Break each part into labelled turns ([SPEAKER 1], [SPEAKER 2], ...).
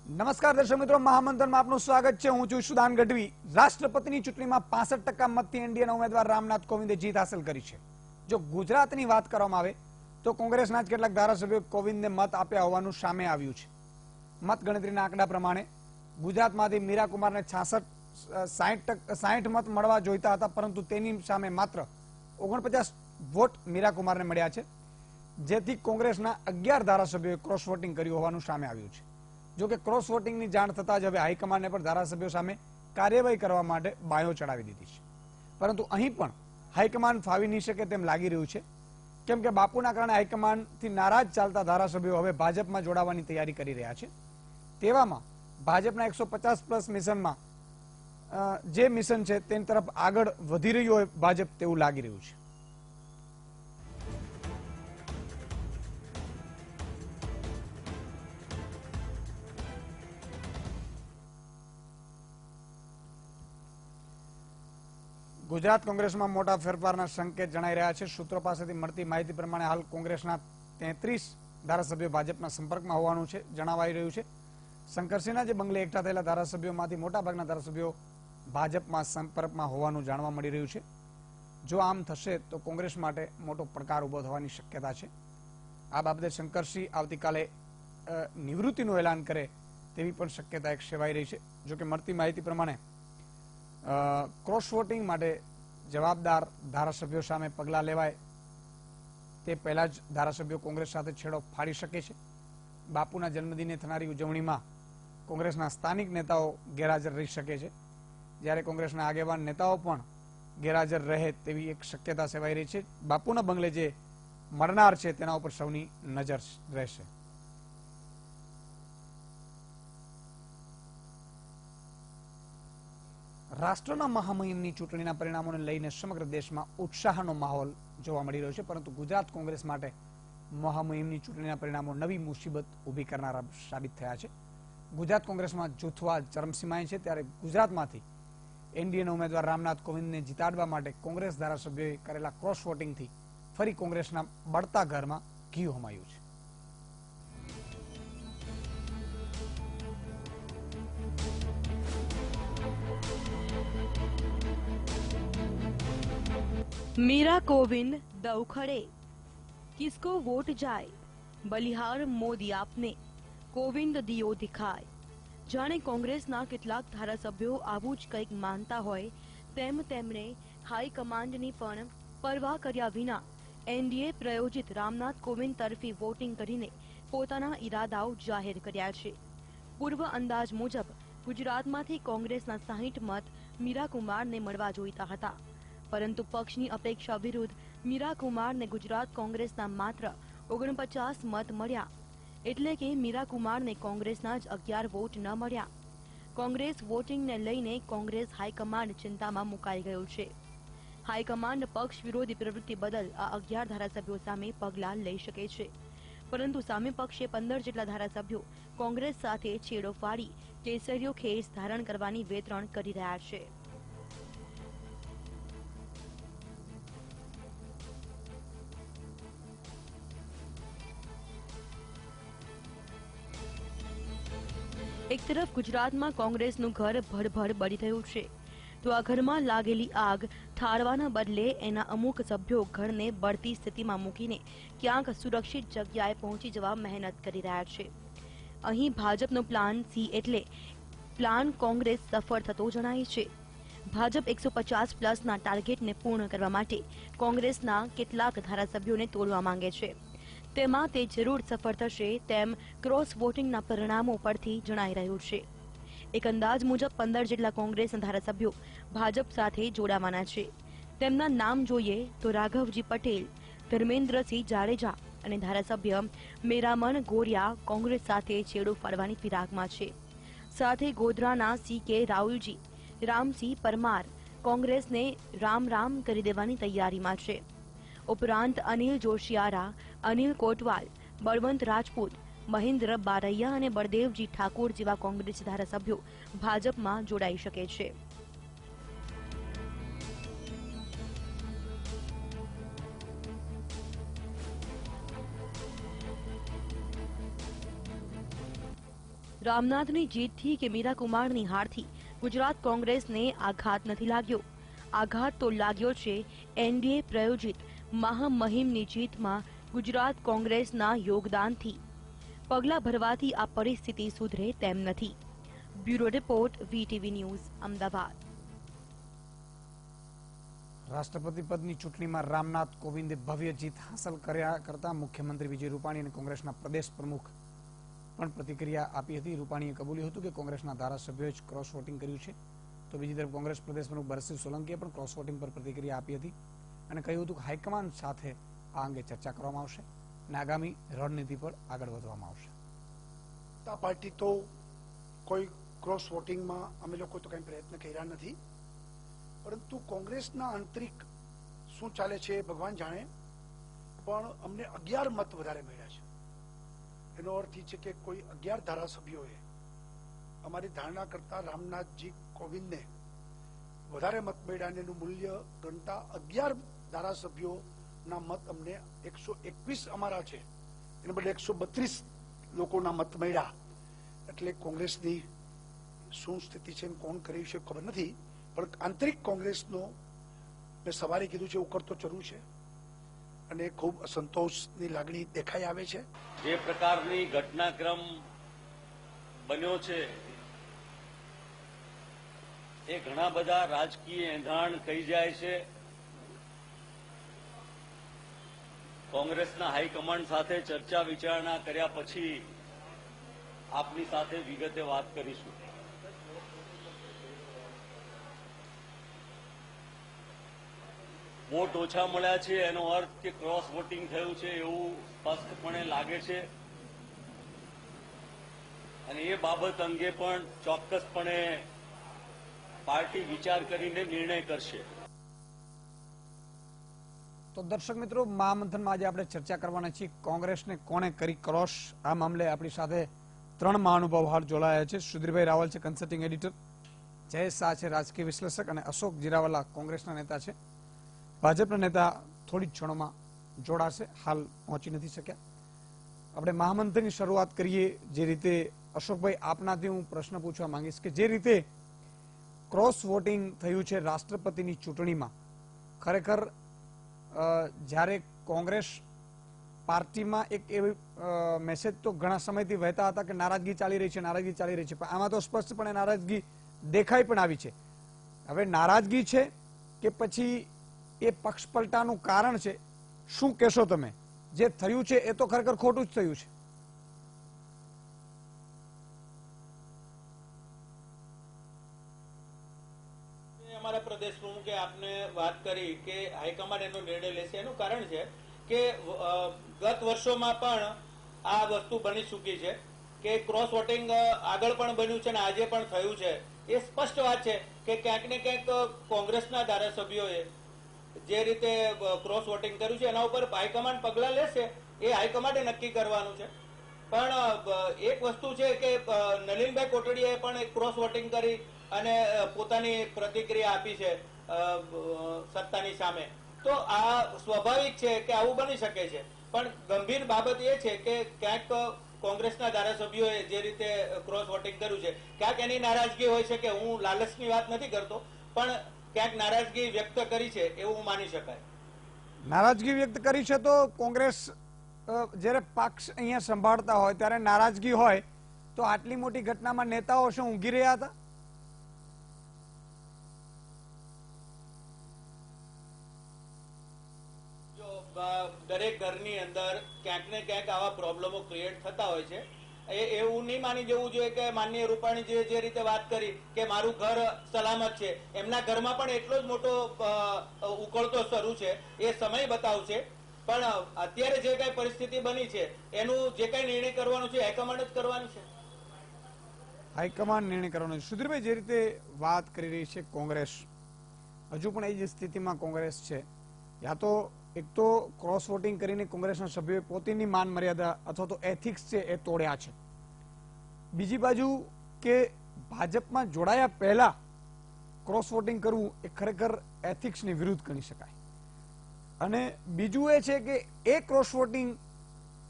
[SPEAKER 1] નમસ્કાર દર્શક મિત્રો, મહામંથનમાં આપનું સ્વાગત છે। હું છું સુદાન ગઢવી। રાષ્ટ્રપતિની ચૂંટણીમાં 65% મતથી એનડીએના ઉમેદવાર રામનાથ કોવિંદે જીત હાંસલ કરી છે। જો ગુજરાતની વાત કરવામાં આવે તો કોંગ્રેસના જ કેટલાક ધારાસભ્યોએ કોવિંદને મત આપ્યા હોવાનું સામે આવ્યું છે। મતગણતરીના આંકડા પ્રમાણે ગુજરાતમાંથી મીરા કુમારને 60 મત મળવા જોઈતા હતા, પરંતુ તેની સામે માત્ર 49 વોટ મીરા કુમારને મળ્યા છે, જેથી કોંગ્રેસના 11 ધારાસભ્યોએ ક્રોસ વોટિંગ કર્યું હોવાનું સામે આવ્યું છે। જો કે ક્રોસ વોટિંગની જાણ થતાં જ હવે હાઈકમાન્ડને પણ ધારાસભ્યો સામે કાર્યવાહી કરવા માટે બાયો ચડાવી દીધી છે, પરંતુ અહીં પણ હાઈકમાન્ડ ફાવી નહીં શકે તેમ લાગી રહ્યું છે, કેમ કે બાપુના કારણે હાઈકમાન્ડથી નારાજ ચાલતા ધારાસભ્યો હવે ભાજપમાં જોડાવાની તૈયારી કરી રહ્યા છે। તેવામાં ભાજપના 150+ મિશનમાં જે મિશન છે તેની તરફ આગળ વધી રહ્યું હોય ભાજપ તેવું લાગી રહ્યું છે। ગુજરાત કોંગ્રેસમાં મોટા ફેરફારના સંકેત જણાઈ રહ્યા છે। સૂત્રો પાસેથી મળતી માહિતી પ્રમાણે હાલ કોંગ્રેસના 33 ધારાસભ્યો ભાજપના સંપર્કમાં હોવાનું છે જણાવાઈ રહ્યું છે। શંકરસિંહના જે બંગલે એકઠા થયેલા ધારાસભ્યોમાંથી મોટાભાગના ધારાસભ્યો ભાજપમાં સંપર્કમાં હોવાનું જાણવા મળી રહ્યું છે। જો આમ થશે તો કોંગ્રેસ માટે મોટો પડકાર ઉભો થવાની શક્યતા છે। આ બાબતે શંકરસિંહ આવતીકાલે નિવૃત્તિનું એલાન કરે તેવી પણ શક્યતા એક સેવાઈ રહી છે। જોકે મળતી માહિતી પ્રમાણે ક્રોસ વોટિંગ માટે જવાબદાર ધારાસભ્યો સામે પગલાં લેવાય તે પહેલા જ ધારાસભ્યો કોંગ્રેસ સાથે છેડો ફાડી શકે છે। બાપુના જન્મદિને થનારી ઉજવણીમાં કોંગ્રેસના સ્થાનિક નેતાઓ ગેરહાજર રહી શકે છે, જ્યારે કોંગ્રેસના આગેવાન નેતાઓ પણ ગેરહાજર રહે તેવી એક શક્યતા સેવાઈ રહી છે। બાપુના બંગલે જે મળનાર છે તેના ઉપર સૌની નજર રહેશે। રાષ્ટ્રના મહામહિમની ચૂંટણીના પરિણામોને લઈને સમગ્ર દેશમાં ઉત્સાહનો માહોલ જોવા મળી રહ્યો છે, પરંતુ ગુજરાત કોંગ્રેસ માટે મહામહિમની ચૂંટણીના પરિણામો નવી મુસીબત ઊભી કરનારા સાબિત થયા છે। ગુજરાત કોંગ્રેસમાં જૂથવાદ ચરમસીમાએ છે, ત્યારે ગુજરાતમાંથી એનડીએના ઉમેદવાર રામનાથ કોવિંદને જીતાડવા માટે કોંગ્રેસ ધારાસભ્યોએ કરેલા ક્રોસ વોટિંગથી ફરી કોંગ્રેસના બળતા ઘરમાં ઘી હોમાયું છે।
[SPEAKER 2] मीरा कोविंद दौखड़े, किसको वोट जाए, बलिहार मोदी आपने कोविंद दियो दिखाय। जाने कांग्रेसना કેટલાક ધારાસભ્યો આવું જ કંઈક માનતા હોય તેમ તેમણે હાઈકમાન્ડની પણ પરવા કર્યા વિના એનડીએ પ્રાયોજિત રામનાથ કોવિંદ તરફી વોટિંગ કરીને પોતાના ઈરાદાઓ જાહેર કર્યા છે। પૂર્વ અંદાજ મુજબ ગુજરાતમાંથી કોંગ્રેસના 60 મત મીરા કુમારને મળવા જોઈતા હતા, પરંતુ પક્ષની અપેક્ષા વિરુદ્ધ મીરા કુમારને ગુજરાત કોંગ્રેસના માત્ર 49 મત મળ્યા, એટલે કે મીરા કુમારને કોંગ્રેસના જ 11 વોટ ન મળ્યા। કોંગ્રેસ વોટિંગને લઈને કોંગ્રેસ હાઈકમાન્ડ ચિંતામાં મુકાઈ ગયું છે। હાઈકમાન્ડ પક્ષ વિરોધી પ્રવૃત્તિ બદલ આ 11 ધારાસભ્યો સામે પગલાં લઈ શકે છે, પરંતુ સામે પક્ષે 15 જેટલા ધારાસભ્યો કોંગ્રેસ સાથે છેડો ફાડી કેસરીયો ખેસ ધારણ કરવાની વેતરણ કરી રહ્યા છે। એક તરફ ગુજરાતમાં કોંગ્રેસનું ઘર ભડભડ બળી થયું છે, તો આ ઘરમાં લાગેલી આગ ઠારવાના બદલે એના અમુક સભ્યો ઘરને બળતી સ્થિતિમાં મૂકીને ક્યાંક સુરક્ષિત જગ્યાએ પહોંચી જવા મહેનત કરી રહ્યા છે। અહીં ભાજપનો પ્લાન સી એટલે પ્લાન કોંગ્રેસ સફળ થતો જણાય છે। ભાજપ 150+ ટાર્ગેટને પૂર્ણ કરવા માટે કોંગ્રેસના કેટલાક ધારાસભ્યોને તોડવા માંગે છે, તેમાં તે જરૂર સફળ થશે તેમ ક્રોસ વોટિંગના પરિણામો પરથી જણાઈ રહ્યું છે। એક અંદાજ મુજબ 15 જેટલા કોંગ્રેસના ધારાસભ્યો ભાજપ સાથે જોડાવાના છે। તેમના નામ જોઈએ તો રાઘવજી પટેલ, ધર્મેન્દ્રસિંહ જાડેજા અને ધારાસભ્ય મેરામન ગોરિયા કોંગ્રેસ સાથે છેડો ફાડવાની ફિરાકમાં છે। સાથે ગોધરાના CK રાહુલજી, રામસિંહ પરમાર કોંગ્રેસને રામ રામ કરી દેવાની તૈયારીમાં છે। ઉપરાંત અનિલ જોશિયારા, અનિલ કોટવાલ, બળવંત રાજપૂત, મહેન્દ્ર બારૈયા અને બળદેવજી ઠાકોર જેવા કોંગ્રેસ ધારાસભ્યો ભાજપમાં જોડાઈ શકે છે। રામનાથની જીતથી કે મીરા કુમારની હારથી ગુજરાત કોંગ્રેસને આઘાત નથી લાગ્યો. આઘાત તો લાગ્યો છે એનડીએ પ્રાયોજિત મહામહિમની જીતમાં ગુજરાત કોંગ્રેસના યોગદાનથી. પગલાં ભરવાથી આ પરિસ્થિતિ સુધરે તેમ નથી. Bureau report, VTV news, Ahmedabad.
[SPEAKER 1] રાષ્ટ્રપતિ પદની ચૂંટણીમાં રામનાથ કોવિંદે ભવ્ય જીત હાંસલ કરતા મુખ્યમંત્રી વિજય રૂપાણી અને કોંગ્રેસના પ્રદેશ પ્રમુખ પણ પ્રતિક્રિયા આપી હતી. રૂપાણીએ કબૂલ્યું હતું કે કોંગ્રેસના ધારાસભ્યોએ જ ક્રોસ વોટિંગ કર્યું છે. તો બીજી તરફ કોંગ્રેસ પ્રદેશ પ્રમુખ બરસિંહ સોલંકીએ પણ ક્રોસ વોટિંગ પર પ્રતિક્રિયા આપી હતી અને કહ્યું હતું કે હાઈકમાન્ડ સાથે આ અંગે ચર્ચા કરવામાં આવશે અને આગામી રણનીતિ પર આગળ વધવામાં આવશે.
[SPEAKER 3] પાર્ટી તો કોઈ ક્રોસ વોટિંગમાં અમે લોકો તો કંઈ પ્રયત્ન કર્યા નથી, પરંતુ કોંગ્રેસના આંતરિક શું ચાલે છે ભગવાન જાણે, પણ અમને 11 મત વધારે મળ્યા છે. એનો અર્થ એ છે કે કોઈ 11 ધારાસભ્યોએ અમારી ધારણા કરતા રામનાથજી કોવિંદને વધારે મત મળ્યા અને એનું મૂલ્ય ગણતા 11 ધારાસભ્યોના મત અમને 121 અમારા છે, એને બદલે 132 લોકોના મત મળ્યા. એટલે કોંગ્રેસની શું સ્થિતિ છે, કોણ કર્યું છે ખબર નથી, પણ આંતરિક કોંગ્રેસનો મેં સવારે કીધું છે ઉકળતો ચરુ છે અને ખૂબ અસંતોષની લાગણી દેખાઈ આવે છે.
[SPEAKER 4] જે પ્રકારની ઘટનાક્રમ બન્યો છે એ ઘણા બધા રાજકીય એંધાણ કહી જાય છે. કોંગ્રેસના હાઈકમાન્ડ સાથે ચર્ચા વિચારણા કર્યા પછી આપની સાથે વિગતે વાત કરીશું. વોટ ઓછા મળ્યા છે એનો અર્થ કે ક્રોસ વોટિંગ થયું છે એવું સ્પષ્ટપણે લાગે છે અને એ બાબત અંગે પણ ચોક્કસપણે પાર્ટી વિચાર કરીને નિર્ણય કરશે.
[SPEAKER 1] તો દર્શક મિત્રો, મહામંથનમાં આજે આપણે ચર્ચા કરવાના છીએ કોંગ્રેસને કોણે કરી ક્રોસ. આ મામલે આપણી સાથે 3 મહાનુભાવ હાલ જોડાયા છે. સુધીરભાઈ રાવલ છે કન્સલ્ટિંગ એડિટર, જયેશ શાહ છે રાજકીય વિશ્લેષક અને અશોક જીરાવાલા કોંગ્રેસના નેતા છે. ભાજપના નેતા થોડી જ ક્ષણોમાં જોડાશે, હાલ પહોંચી નથી શક્યા. આપણે મહામંથનની શરૂઆત કરીએ. જે રીતે અશોકભાઈ આપનાથી હું પ્રશ્ન પૂછવા માંગીશ કે જે રીતે ક્રોસ વોટિંગ થયું છે રાષ્ટ્રપતિની ચૂંટણીમાં, ખરેખર જ્યારે કોંગ્રેસ પાર્ટીમાં એક એવી મેસેજ તો ઘણા સમયથી વહેતા હતા કે નારાજગી ચાલી રહી છે, નારાજગી ચાલી રહી છે, પણ આમાં તો સ્પષ્ટપણે નારાજગી દેખાઈ પણ આવી છે. હવે નારાજગી છે કે પછી એ પક્ષ પલટાનું કારણ છે, શું કહેશો તમે? જે થયું છે એ તો ખરેખર ખોટું જ થયું છે.
[SPEAKER 5] અમારા પ્રદેશ પ્રમુખે આપને વાત કરી કે હાઈકમાન્ડ એનો નિર્ણય લેશે. એનું કારણ છે કે ગત વર્ષોમાં પણ આ વસ્તુ બની ચૂકી છે કે ક્રોસ વોટિંગ આગળ પણ બન્યું છે અને આજે પણ થયું છે. એ સ્પષ્ટ વાત છે કે ક્યાંક ને ક્યાંક કોંગ્રેસના ધારાસભ્યોએ જે રીતે ક્રોસ વોટિંગ કર્યું છે એના ઉપર હાઈકમાન્ડ પગલાં લેશે, એ હાઈકમાન્ડે નક્કી કરવાનું છે. પણ એક વસ્તુ છે કે નલિનભાઈ કોટડીયાએ પણ એક ક્રોસ વોટિંગ કરી અને પોતાની પ્રતિક્રિયા આપી છે સત્તાની સામે. તો આ સ્વાભાવિક છે કે આવું બની શકે છે, પણ ગંભીર બાબત એ છે કે ક્યાંક કોંગ્રેસના ધારાસભ્યોએ જે રીતે ક્રોસ વોટિંગ કર્યું છે, ક્યાંક એની નારાજગી હોય છે કે હું લાલચની વાત નથી કરતો, પણ ક્યાંક નારાજગી વ્યક્ત કરી છે એવું માની શકાય.
[SPEAKER 1] નારાજગી વ્યક્ત કરી છે તો કોંગ્રેસ જ્યારે પક્ષ અહીંયા સંભાળતા હોય ત્યારે નારાજગી હોય તો આટલી મોટી ઘટનામાં નેતાઓ શું ઊંઘી રહ્યા હતા?
[SPEAKER 5] દરેક ઘરની અંદર ક્યાંક ને ક્યાંક આવા પ્રોબ્લેમો ક્રિએટ થતા હોય છે. એવું નહીં માની જવું જોઈએ કે માનનીય રૂપાણી જે રીતે વાત કરી કે મારું ઘર સલામત છે, એમના ઘરમાં પણ એટલો જ મોટો ઉકળતો શરૂ છે. એ સમય બતાવશે, પણ અત્યારે જે કઈ પરિસ્થિતિ બની છે એનું જે કઈ નિર્ણય કરવાનો છે હાઈકમાન્ડ જ કરવાનું છે.
[SPEAKER 1] હાઈકમાન્ડ નિર્ણય કરવાનો છે. સુધીરભાઈ, જે રીતે વાત કરી રહી છે કોંગ્રેસ, હજુ પણ એ જ સ્થિતિમાં કોંગ્રેસ છે. યા તો એક તો ક્રોસ વોટિંગ કરીને કોંગ્રેસના સભ્યોએ પોતાની માન મર્યાદા અથવા તો એથિક્સ છે એ તોડ્યા છે. બીજી બાજુ કે ભાજપમાં જોડાયા પહેલા ક્રોસ વોટિંગ કરવું એ ખરેખર એથિક્સની વિરુદ્ધ ગણી શકાય. અને બીજું એ છે કે એ ક્રોસ વોટિંગ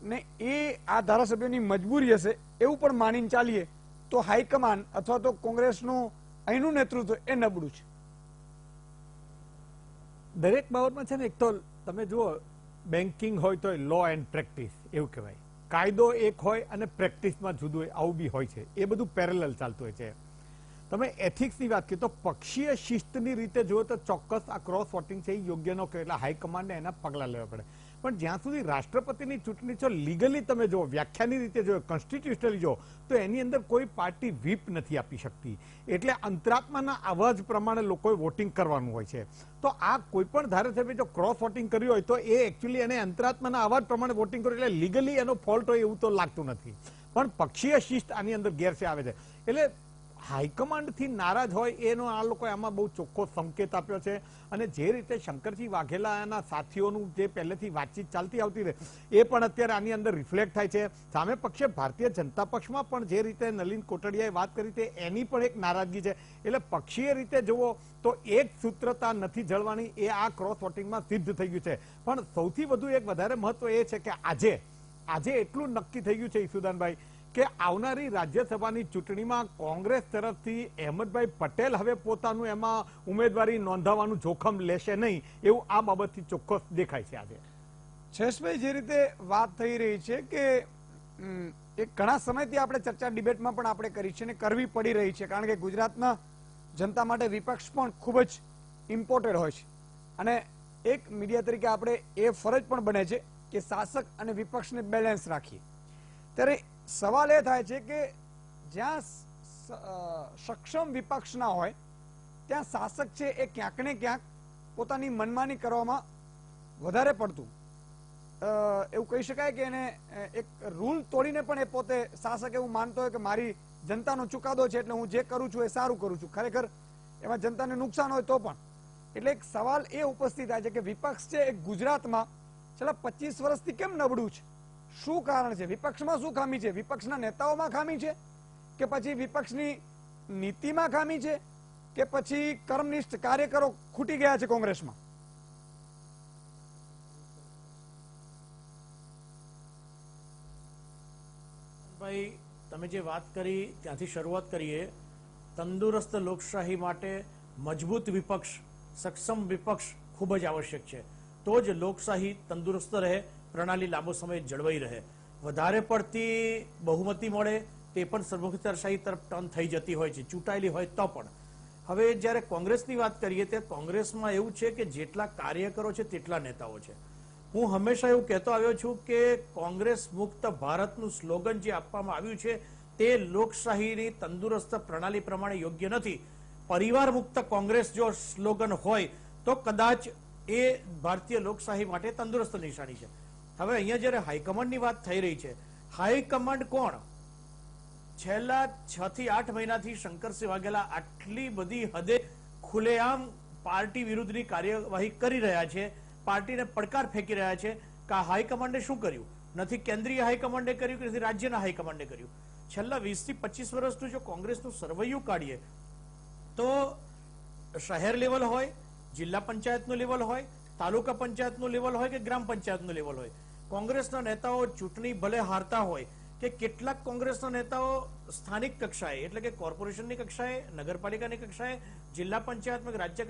[SPEAKER 1] ને એ આ ધારાસભ્યોની મજબૂરી હશે એવું પણ માનીને ચાલીએ તો હાઈકમાન્ડ અથવા તો કોંગ્રેસનું અહીંનું નેતૃત્વ એ નબળું છે?
[SPEAKER 6] દરેક બાબતમાં છે ને, એક તો તમે જુઓ, બેન્કિંગ હોય તો લો એન્ડ પ્રેક્ટિસ એવું કહેવાય. કાયદો એક હોય અને પ્રેક્ટિસમાં જુદું હોય, આવું બી હોય છે. એ બધું પેરેલલ ચાલતું હોય છે. તમે એથિક્સની વાત કરી તો પક્ષીય શિસ્તની રીતે જુઓ તો ચોક્કસ આ ક્રોસ વોટિંગ છે એ યોગ્ય ન કહેવાય. એટલે હાઈકમાન્ડને એના પગલાં લેવા પડે. પણ જ્યાં સુધી રાષ્ટ્રપતિની ચૂંટણી છો, લીગલી તમે જો વ્યાખ્યાની રીતે જો કોન્સ્ટિટ્યુશનલી જો, તો એની અંદર કોઈ પાર્ટી વ્હીપ નથી આપી શકતી. એટલે અંતરાત્માના અવાજ પ્રમાણે લોકોએ વોટિંગ કરવાનું હોય છે. તો આ કોઈ પણ ધારાસભ્ય જો ક્રોસ વોટિંગ કર્યું હોય તો એ એકચ્યુઅલી એને અંતરાત્માના અવાજ પ્રમાણે વોટિંગ કર્યું, એટલે લીગલી એનો ફોલ્ટ હોય એવું તો લાગતું નથી. પણ પક્ષીય શિસ્ત આની અંદર ગેરસે આવે છે. એટલે હાઈકમાન્ડથી નારાજ હોય એનો આ લોકોએ આમાં બહુ ચોખ્ખો સંકેત આપ્યો છે. અને જે રીતે શંકરસિંહ વાઘેલાના સાથીઓનું જે પહેલેથી વાતચીત ચાલતી આવતી રહે એ પણ અત્યારે આની અંદર રિફ્લેક્ટ થાય છે. સામે પક્ષે ભારતીય જનતા પક્ષમાં પણ જે રીતે નલિન કોટડિયાએ વાત કરી તે એની પણ એક નારાજગી છે. એટલે પક્ષીય રીતે જુઓ તો એક સૂત્રતા નથી જળવાની, એ આ ક્રોસ વોટિંગમાં સિદ્ધ થઈ ગયું છે. પણ સૌથી વધુ એક વધારે મહત્વ એ છે કે આજે એટલું નક્કી થઈ ગયું છે ઈસુદાનભાઈ કે આવનારી રાજ્યસભાની ચૂંટણીમાં કોંગ્રેસ તરફથી અહેમદભાઈ પટેલ હવે પોતાનું એમાં ઉમેદવારી નોંધાવવાનું જોખમ લેશે નહીં, એવું આ બાબતથી ચોક્કસ દેખાય છે. આજે
[SPEAKER 1] જયેશભાઈ, જે રીતે વાત થઈ રહી છે કે એક ઘણા સમયથી આપણે ચર્ચા ડિબેટમાં પણ આપણે કરી છે અને કરવી પડી રહી છે, કારણ કે ગુજરાતના જનતા માટે વિપક્ષ પણ ખૂબ જ ઇમ્પોર્ટેન્ટ હોય છે. અને એક મીડિયા તરીકે આપણે એ ફરજ પણ બને છે કે શાસક અને વિપક્ષને બેલેન્સ રાખીએ. ત્યારે સવાલ એ થાય છે કે જ્યાં સક્ષમ વિપક્ષ ના હોય ત્યાં શાસક છે એ ક્યાંક ને ક્યાંક પોતાની મનમાની કરવામાં વધારે પડતું એવું કહી શકાય કે એને એક રૂલ તોડીને પણ એ પોતે શાસક એવું માનતો હોય કે મારી જનતાનો ચુકાદો છે એટલે હું જે કરું છું એ સારું કરું છું. ખરેખર એમાં જનતાને નુકસાન હોય તો પણ. એટલે એક સવાલ એ ઉપસ્થિત થાય છે કે વિપક્ષ છે એ ગુજરાતમાં છેલ્લા 25 વર્ષથી કેમ નબળું છે? શું કારણ છે? વિપક્ષમાં શું ખામી છે? વિપક્ષના નેતાઓમાં ખામી છે કે પછી વિપક્ષની નીતિમાં ખામી છે કે પછી કર્મનિષ્ઠ કાર્યકરો ખૂટી ગયા છે કોંગ્રેસમાં?
[SPEAKER 7] ભાઈ, તમે જે વાત કરી ત્યાંથી શરૂઆત કરીએ. તંદુરસ્ત લોકશાહી માટે મજબૂત વિપક્ષ, સક્ષમ વિપક્ષ ખૂબ જ આવશ્યક છે. તો જ લોકશાહી તંદુરસ્ત રહે, પ્રણાલી લાંબો સમય જળવાઈ રહે. વધારે પડતી બહુમતી મળે તે પણ સર્વોચ્ચશાહી તરફ ટર્ન થઈ જતી હોય છે, ચૂંટાયેલી હોય તો પણ. હવે જ્યારે કોંગ્રેસની વાત કરીએ તો કોંગ્રેસમાં એવું છે કે જેટલા કાર્યકરો છે તેટલા નેતાઓ છે. હું હંમેશા એવું કહેતો આવ્યો છું કે કોંગ્રેસ મુક્ત ભારતનું સ્લોગન જે આપવામાં આવ્યું છે તે લોકશાહીની તંદુરસ્ત પ્રણાલી પ્રમાણે યોગ્ય નથી. પરિવાર મુક્ત કોંગ્રેસ જો સ્લોગન હોય તો કદાચ એ ભારતીય લોકશાહી માટે તંદુરસ્ત નિશાની છે. હવે અહીંયા જ્યારે હાઈકમાન્ડની વાત થઈ રહી છે, હાઈકમાન્ડ કોણ? છેલ્લા 6 થી 8 મહિનાથી શંકરસિંહ વાઘેલા આટલી બધી હદે ખુલ્લેઆમ પાર્ટી વિરુદ્ધની કાર્યવાહી કરી રહ્યા છે, પાર્ટીને પડકાર ફેંકી રહ્યા છે કે આ હાઈકમાન્ડે શું કર્યું? નથી કેન્દ્રીય હાઈકમાન્ડે કર્યું કે નથી રાજ્યના હાઈકમાન્ડે કર્યું. છેલ્લા 20 થી 25 વર્ષનું જો કોંગ્રેસનું સર્વૈયું કાઢીએ તો શહેર લેવલ હોય, જિલ્લા પંચાયતનું લેવલ હોય, તાલુકા પંચાયતનું લેવલ હોય કે ગ્રામ પંચાયતનું લેવલ હોય, કોંગ્રેસના નેતાઓ ચૂંટણી ભલે હારતા હોય કે કેટલાક કોંગ્રેસના નેતાઓ સ્થાનિક કક્ષાએ એટલે કે કોર્પોરેશનની કક્ષાએ, નગરપાલિકાની કક્ષાએ, જિલ્લા પંચાયતમાં કે રાજ્ય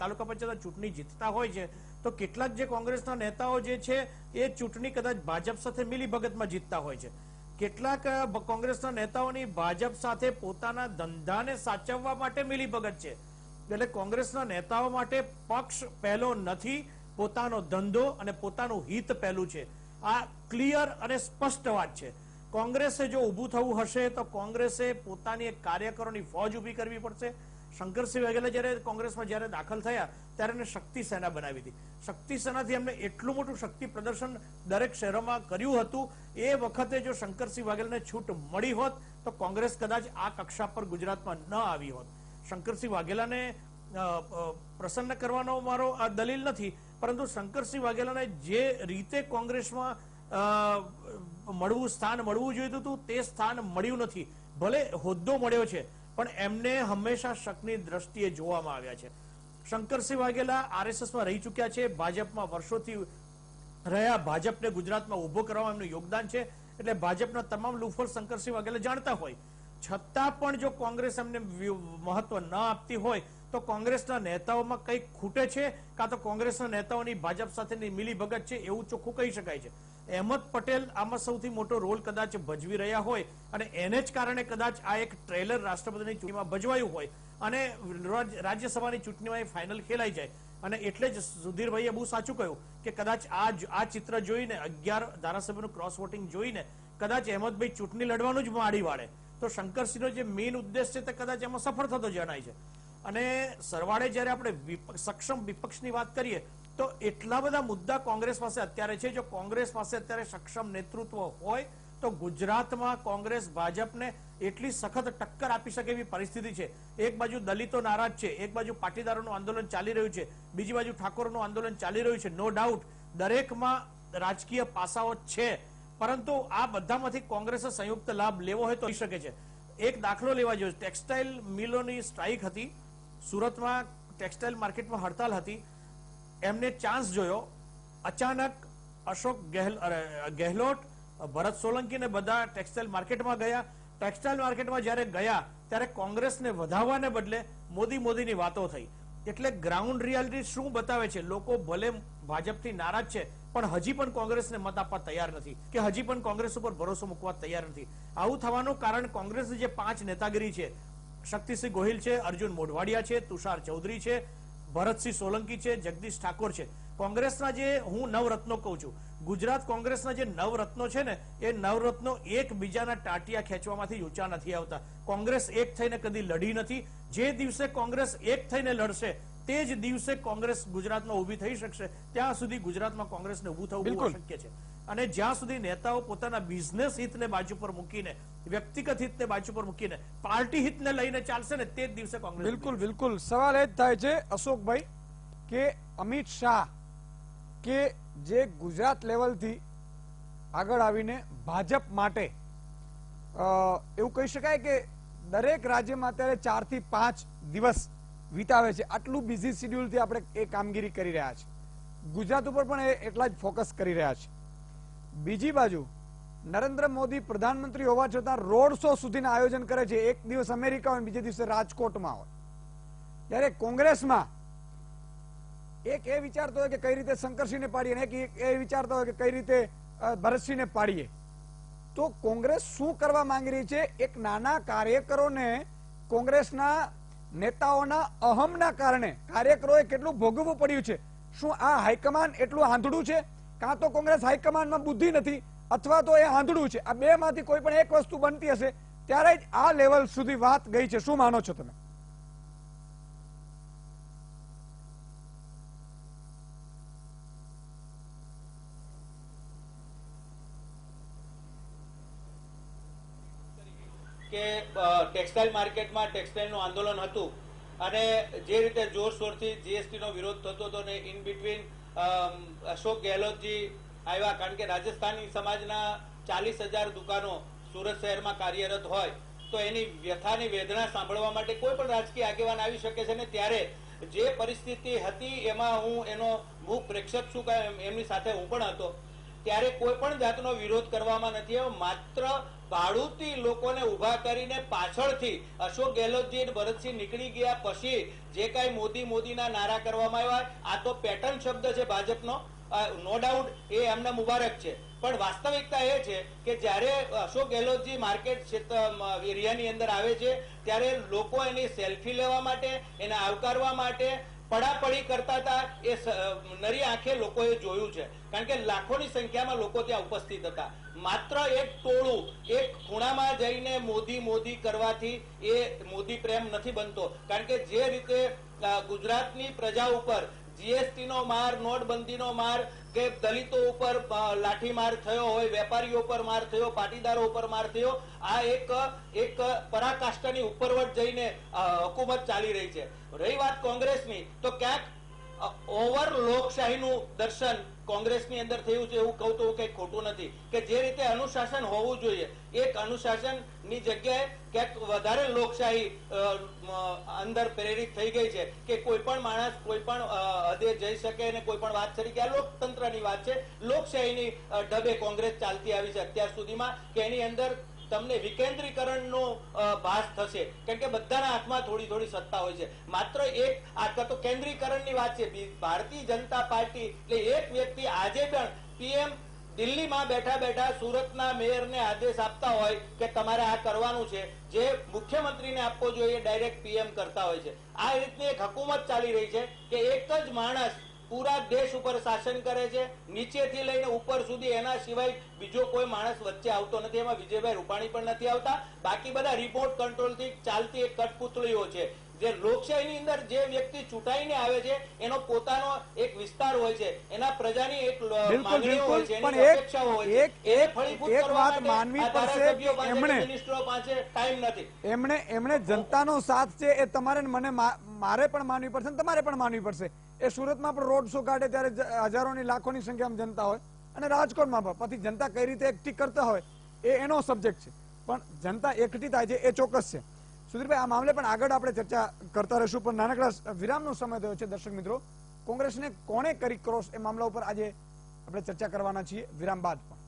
[SPEAKER 7] તાલુકા પંચાયતમાં ચૂંટણી જીતતા હોય છે, તો કેટલાક જે કોંગ્રેસના નેતાઓ જે છે એ ચૂંટણી કદાચ ભાજપ સાથે મિલીભગતમાં જીતતા હોય છે. કેટલાક કોંગ્રેસના નેતાઓની ભાજપ સાથે પોતાના ધંધાને સાચવવા માટે મિલીભગત છે. એટલે કોંગ્રેસના નેતાઓ માટે પક્ષ પહેલો નથી, પોતાનો ધંધો અને પોતાનું હિત પહેલું છે. આ ક્લિયર અને સ્પષ્ટ વાત છે. કોંગ્રેસે જો ઊભું થવું હશે તો કોંગ્રેસે પોતાની એક કાર્યકરોની ફોજ ઊભી કરવી પડશે. શંકરસિંહ વાઘેલા જ્યારે કોંગ્રેસમાં જ્યારે દાખલ થયા ત્યારે એને શક્તિ સેના બનાવી હતી. શક્તિ સેનાથી એમને એટલું મોટું શક્તિ પ્રદર્શન દરેક શહેરોમાં કર્યું હતું. એ વખતે જો શંકરસિંહ વાઘેલાને છૂટ મળી હોત તો કોંગ્રેસ કદાચ આ કક્ષા પર ગુજરાતમાં ન આવી હોત. શંકરસિંહ વાઘેલાને પ્રસન્ન કરવાનો મારો આ દલીલ નથી, પરંતુ શંકરસિંહ વાઘેલાને જે રીતે કોંગ્રેસમાં સ્થાન મળવું જોઈતું હતું તે સ્થાન મળ્યું નથી. ભલે હોદ્દો મળ્યો છે પણ એમને હંમેશા શકની દ્રષ્ટિએ જોવામાં આવ્યા છે. શંકરસિંહ વાઘેલા આરએસએસમાં રહી ચૂક્યા છે, ભાજપમાં વર્ષોથી રહ્યા, ભાજપને ગુજરાતમાં ઉભો કરવામાં એમનું યોગદાન છે, એટલે ભાજપના તમામ લૂફળ શંકરસિંહ વાઘેલા જાણતા હોય. છતાં પણ જો કોંગ્રેસ એમને મહત્વ ન આપતી હોય તો કોંગ્રેસના નેતાઓમાં કંઈક ખૂટે છે, કાં તો કોંગ્રેસના નેતાઓની ભાજપ સાથેની મિલીભગત છે એવું ચોખ્ખું કહી શકાય છે. અહેમદ પટેલ આમાં સૌથી મોટો રોલ કદાચ ભજવી રહ્યા હોય અને એને જ કારણે કદાચ આ એક ટ્રેલર રાષ્ટ્રપતિની ચૂંટણીમાં ભજવાયું હોય અને રાજ્યસભાની ચૂંટણીમાં એ ફાઇનલ ખેલાઈ જાય. અને એટલે જ સુધીરભાઈએ બહુ સાચું કહ્યું કે કદાચ આ ચિત્ર જોઈને 11 ધારાસભ્યોનું ક્રોસ વોટિંગ જોઈને કદાચ અહેમદભાઈ ચૂંટણી લડવાનું જ માડી વાળે તો શંકરસિંહનો જે મેઇન ઉદ્દેશ છે તે કદાચ એમાં સફળ થતો જણાય છે. અને સરવાળે જ્યારે આપણે સક્ષમ વિપક્ષની વાત કરીએ તો એટલા બધા મુદ્દા કોંગ્રેસ પાસે અત્યારે છે. જો કોંગ્રેસ પાસે અત્યારે સક્ષમ નેતૃત્વ હોય તો ગુજરાતમાં કોંગ્રેસ ભાજપને એટલી સખત ટક્કર આપી શકે એવી પરિસ્થિતિ છે. એક બાજુ દલિતો નારાજ છે, એક બાજુ પાટીદારોનું આંદોલન ચાલી રહ્યું છે, બીજી બાજુ ઠાકોરોનું આંદોલન ચાલી રહ્યું છે. નો ડાઉટ દરેકમાં રાજકીય પાસાઓ છે, પરંતુ આ બધામાંથી કોંગ્રેસે સંયુક્ત લાભ લેવો હોય તો લઈ શકે છે. એક દાખલો લેવા જોઈએ, ટેક્સટાઇલ મિલોની સ્ટ્રાઇક હતી સુરતમાં, ટેક્સટાઇલ માર્કેટમાં હડતાલ હતી. એમને ચાન્સ જોયો, અચાનક અશોક ગેહલોત, ભરત સોલંકી ને બધા ટેક્સટાઇલ માર્કેટમાં ગયા. ટેક્સટાઇલ માર્કેટમાં જ્યારે ગયા ત્યારે કોંગ્રેસને વધાવવાને બદલે મોદીની વાતો થઈ. એટલે ગ્રાઉન્ડ રિયાલિટી શું બતાવે છે? લોકો ભલે ભાજપથી નારાજ છે પણ હજી પણ કોંગ્રેસને મત આપવા તૈયાર નથી કે હજી પણ કોંગ્રેસ ઉપર ભરોસો મૂકવા તૈયાર નથી. આવું થવાનું કારણ કોંગ્રેસની જે 5 નેતાગીરી છે, શક્તિસિંહ ગોહિલ છે, અર્જુન મોઢવાડિયા છે, તુષાર ચૌધરી છે, ભરતસિંહ સોલંકી છે, જગદીશ ઠાકોર છે. કોંગ્રેસના જે હું નવરત્નો કહું છું, ગુજરાત કોંગ્રેસના જે નવરત્નો છે ને એ નવરત્નો એકબીજાના ટાટિયા ખેંચવામાંથી ઊંચા નથી આવતા. કોંગ્રેસ એક થઈને કદી લડી નથી. જે દિવસે કોંગ્રેસ એક થઈને લડશે તે જ દિવસે કોંગ્રેસ ગુજરાતમાં ઊભી થઈ શકશે. ત્યાં સુધી ગુજરાતમાં કોંગ્રેસને ઊભું થવું બહુ અશક્ય છે. અને જ્યાં સુધી નેતાઓ પોતાના બિઝનેસ હિતને બાજુ પર મૂકીને, વ્યક્તિગત હિતને બાજુ પર મૂકીને પાર્ટી હિતને લઈને ચાલશે ને તે જ દિવસે કોંગ્રેસ.
[SPEAKER 1] બિલકુલ સવાલ એ જ થાય છે અશોકભાઈ કે અમિત શાહ કે જે ગુજરાત લેવલથી આગળ આવીને ભાજપ માટે એવું કહી શકાય કે દરેક રાજ્યમાં અત્યારે 4 થી 5 દિવસ વિતાવે છે. આટલું બિઝી શેડ્યુલથી આપણે એ કામગીરી કરી રહ્યા છે. ગુજરાત ઉપર પણ એટલા જ ફોકસ કરી રહ્યા છે. બીજી બાજુ નરેન્દ્ર મોદી પ્રધાનમંત્રી હોવા છતાં રોડ શો સુધીના આયોજન કરે છે. એક દિવસ અમેરિકા હોય, બીજે દિવસે રાજકોટમાં હોય. ત્યારે કોંગ્રેસમાં એક એ વિચારતો હોય કે કઈ રીતે શંકરસિંહને પાડીએ અને એક એ વિચારતો હોય કે કઈ રીતે ભરતસિંહને પાડીએ. તો કોંગ્રેસ શું કરવા માંગી રહી છે? એક નાના કાર્યકરોને કોંગ્રેસના નેતાઓના અહમના કારણે કાર્યકરોએ કેટલું ભોગવવું પડ્યું છે. શું આ હાઈકમાન્ડ એટલું આંધળું છે? કાં તો કોંગ્રેસ હાઈકમાન્ડમાં બુદ્ધિ નથી અથવા તો એ આંધળું છે. આ બે માંથી કોઈ પણ એક વસ્તુ બનતી હશે ત્યારે જ આ લેવલ સુધી વાત ગઈ છે. શું માનો છો તમે?
[SPEAKER 5] કે ટેક્સટાઇલ માર્કેટમાં ટેક્સટાઇલનું આંદોલન હતું અને જે રીતે જોરશોરથી જીએસટીનો વિરોધ થતો હતો ને ઇન બિટવીન અશોક ગેહલોતજી આવ્યા, કારણ કે રાજસ્થાની સમાજના 40,000 દુકાનો સુરત શહેરમાં કાર્યરત હોય તો એની વ્યથાની વેદના સાંભળવા માટે કોઈ પણ રાજકીય આગેવાન આવી શકે છે. ને ત્યારે જે પરિસ્થિતિ હતી એમાં હું એનો મૂક પ્રેક્ષક છું, એમની સાથે હું પણ હતો. ત્યારે કોઈ પણ જાતનો વિરોધ કરવામાં નથી આવ્યો. માત્ર ભાડુતી લોકોને ઉભા કરીને પાછળથી અશોક ગેહલોતજી અને ભરતસિંહ નીકળી ગયા પછી જે કાંઈ મોદીના નારા કરવામાં આવ્યા, આ તો પેટર્ન શબ્દ છે ભાજપનો, નો ડાઉટ એ એમને મુબારક છે. પણ વાસ્તવિકતા એ છે કે જ્યારે અશોક ગેહલોતજી માર્કેટ એરિયાની અંદર આવે છે ત્યારે લોકો એની સેલ્ફી લેવા માટે, એને આવકારવા માટે પડાપડી કરતા હતા. એ નરી આંખે લોકોએ જોયું છે, કારણ કે લાખોની સંખ્યામાં લોકો ત્યાં ઉપસ્થિત હતા. માત્ર એક ટોળું એક ખૂણામાં જઈને મોદી કરવાથી એ મોદી પ્રેમ નથી બનતો. કારણ કે જે રીતે ગુજરાતની પ્રજા ઉપર જીએસટીનો માર, નોટબંધીનો માર કે દલિતો ઉપર લાઠીમાર થયો હોય, વેપારીઓ પર માર થયો, પાટીદારો ઉપર માર થયો, આ એક પરાકાષ્ઠાની ઉપરવટ જઈને હુકુમત ચાલી રહી છે. રહી વાત કોંગ્રેસની, તો ક્યાંક ઓવર લોકશાહીનું દર્શન કોંગ્રેસની અંદર થયું છે એવું કહું તો કઈ ખોટું નથી. કે જે રીતે અનુશાસન હોવું જોઈએ, એક અનુશાસનની જગ્યાએ ક્યાંક વધારે લોકશાહી અંદર પ્રેરિત થઈ ગઈ છે કે કોઈ પણ માણસ કોઈ પણ હદે જઈ શકે અને કોઈ પણ વાત કરી કે આ લોકતંત્રની વાત છે. લોકશાહીની ઢબે કોંગ્રેસ ચાલતી આવી છે અત્યાર સુધીમાં કે એની અંદર તમને વિકેન્દ્રીકરણનો ભાસ થશે, કારણ કે બધાના હાથમાં થોડી થોડી સત્તા હોય છે. માત્ર એક આ તો કેન્દ્રીકરણની વાત છે. ભારતીય જનતા પાર્ટી એટલે એક વ્યક્તિ આજે પણ પીએમ દિલ્હીમાં બેઠા બેઠા સુરતના મેયરને આદેશ આપતા હોય કે તમારે આ કરવાનું છે, જે મુખ્યમંત્રીને આપવો જોઈએ ડાયરેક્ટ પીએમ કરતા હોય છે. આ રીતની એક હુકુમત ચાલી રહી છે કે એક જ માણસ પૂરા દેશ ઉપર શાસન કરે છે, નીચેથી લઈને ઉપર સુધી, એના સિવાય બીજો કોઈ માણસ વચ્ચે આવતો નથી. એમાં વિજયભાઈ રૂપાણી પણ નથી આવતા. બાકી બધા રિમોટ કંટ્રોલથી ચાલતી એક કઠપૂતળીઓ છે. જે લોકશાહીની અંદર જે વ્યક્તિ ચૂંટાઈને આવે છે એનો પોતાનો એક વિસ્તાર હોય છે, એના પ્રજાની એક માંગણીઓ હોય છે, એની અપેક્ષાઓ હોય છે. એને ફળીભૂત કરવા માટે આ ધારાસભ્યો પાસે, મિનિસ્ટરો પાસે ટાઈમ નથી.
[SPEAKER 1] એમણે જનતાનો સાથ છે એ તમારે મને મારે પણ માનવી પડશે અને તમારે પણ માનવી પડશે. એ સુરતમાં પણ રોડ શો કાઢે ત્યારે હજારોની લાખોની સંખ્યામાં જનતા હોય, અને રાજકોટમાં પણ પછી જનતા કઈ રીતે એકઠી કરતા હોય એ એનો સબ્જેક્ટ છે, પણ જનતા એકઠી થાય છે એ ચોક્કસ છે. સુધીરભાઈ, આ મામલે પણ આગળ આપણે ચર્ચા કરતા રહીશું, પણ નાનકડા વિરામનો સમય થયો છે. દર્શક મિત્રો, કોંગ્રેસને કોણે કરી ક્રોસ એ મામલા ઉપર આજે આપણે ચર્ચા કરવાના છીએ વિરામ બાદ પણ.